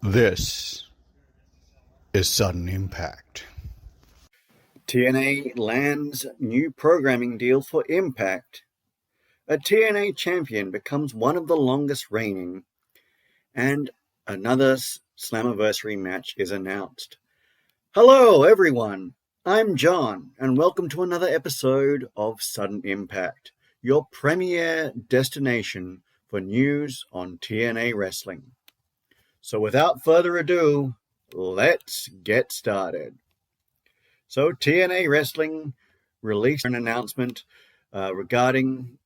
This is Sudden Impact. TNA lands new programming deal for Impact. A TNA champion becomes one of the longest reigning, and another Slammiversary match is announced. Hello, everyone. I'm John, and welcome to another episode of Sudden Impact, your premier destination for news on TNA wrestling. So without further ado, let's get started. So TNA Wrestling released an announcement regarding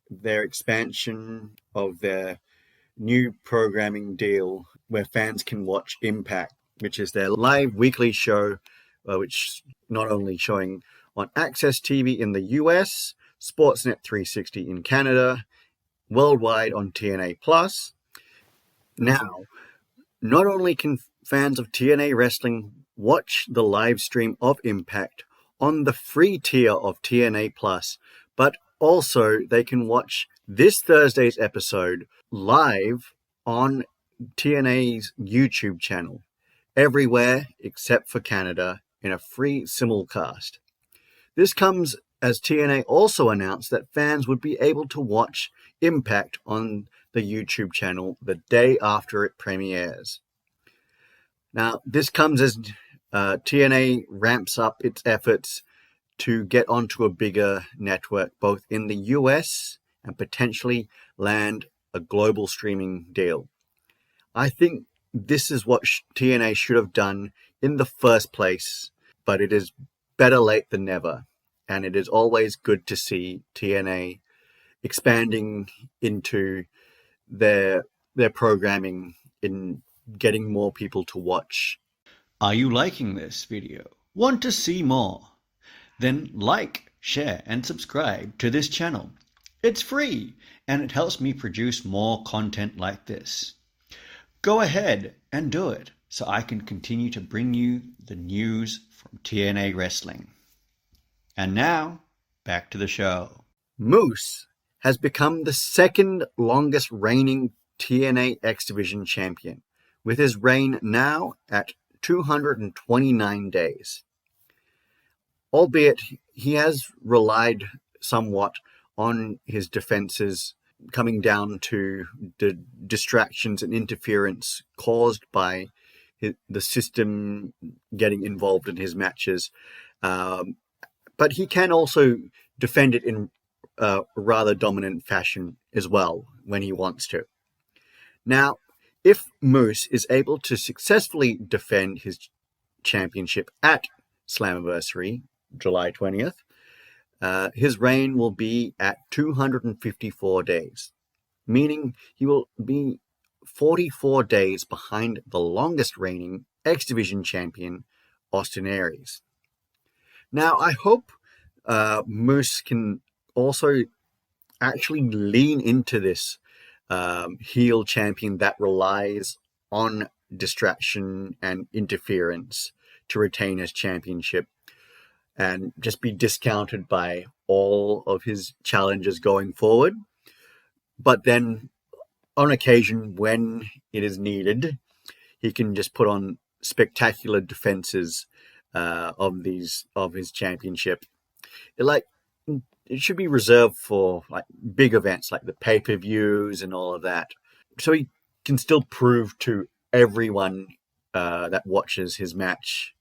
their expansion of their new programming deal where fans can watch Impact, which is their live weekly show, which not only showing on Access TV in the US, Sportsnet 360 in Canada, worldwide on TNA+. Now, not only can fans of TNA Wrestling watch the live stream of Impact on the free tier of TNA+, but also they can watch this Thursday's episode live on TNA's YouTube channel, everywhere except for Canada, in a free simulcast. This comes as TNA also announced that fans would be able to watch Impact on the YouTube channel the day after it premieres. Now, this comes as TNA ramps up its efforts to get onto a bigger network, both in the US and potentially land a global streaming deal. I think this is what TNA should have done in the first place, but it is better late than never. And it is always good to see TNA expanding into their programming in getting more people to watch. Are you liking this video? Want to see more? Then like, share and subscribe to this channel. It's free and it helps me produce more content like this. Go ahead and do it so I can continue to bring you the news from TNA Wrestling. And now, back to the show. Moose has become the second longest reigning TNA X Division champion, with his reign now at 229 days. Albeit he has relied somewhat on his defenses, coming down to the distractions and interference caused by the system getting involved in his matches. But he can also defend it in a rather dominant fashion as well when he wants to. Now, if Moose is able to successfully defend his championship at Slammiversary, July 20th, his reign will be at 254 days, meaning he will be 44 days behind the longest reigning X Division champion, Austin Aries. Now, I hope Moose can also actually lean into this heel champion that relies on distraction and interference to retain his championship and just be discounted by all of his challenges going forward. But then on occasion, when it is needed, he can just put on spectacular defenses of his championship. It should be reserved for like big events like the pay-per-views and all of that, so he can still prove to everyone that watches his match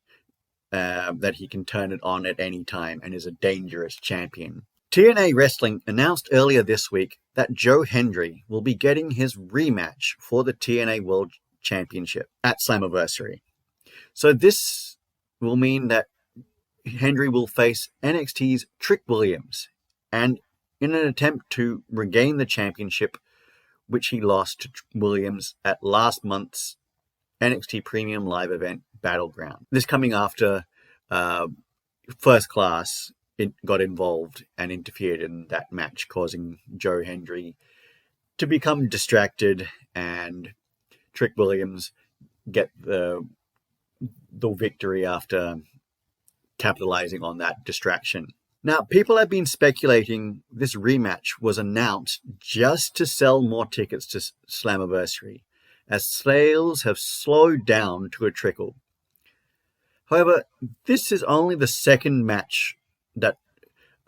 that he can turn it on at any time and is a dangerous champion. TNA Wrestling announced earlier this week that Joe Hendry will be getting his rematch for the TNA World Championship at Slammiversary. So this will mean that Hendry will face NXT's Trick Williams, and in an attempt to regain the championship, which he lost to Williams at last month's NXT Premium Live event, Battleground. This coming after First Class got involved and interfered in that match, causing Joe Hendry to become distracted and Trick Williams get the victory after capitalizing on that distraction. Now, people have been speculating this rematch was announced just to sell more tickets to Slammiversary, as sales have slowed down to a trickle. However, this is only the second match that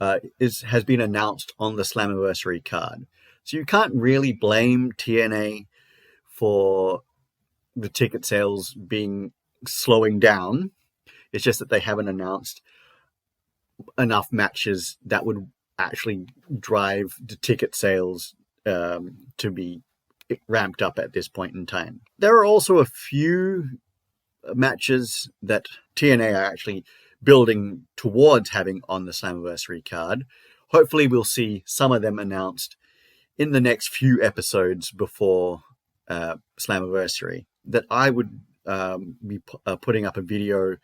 has been announced on the Slammiversary card. So you can't really blame TNA for the ticket sales slowing down. It's just that they haven't announced enough matches that would actually drive the ticket sales to be ramped up at this point in time. There are also a few matches that TNA are actually building towards having on the Slammiversary card. Hopefully we'll see some of them announced in the next few episodes before Slammiversary, that I would be putting up a video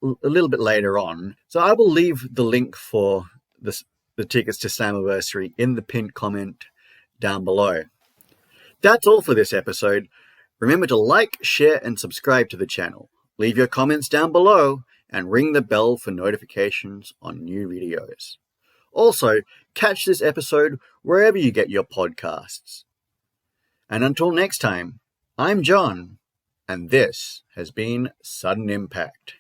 a little bit later on. So I will leave the link for the tickets to Slammiversary in the pinned comment down below. That's all for this episode. Remember to like, share, and subscribe to the channel. Leave your comments down below and ring the bell for notifications on new videos. Also, catch this episode wherever you get your podcasts. And until next time, I'm John, and this has been Sudden Impact.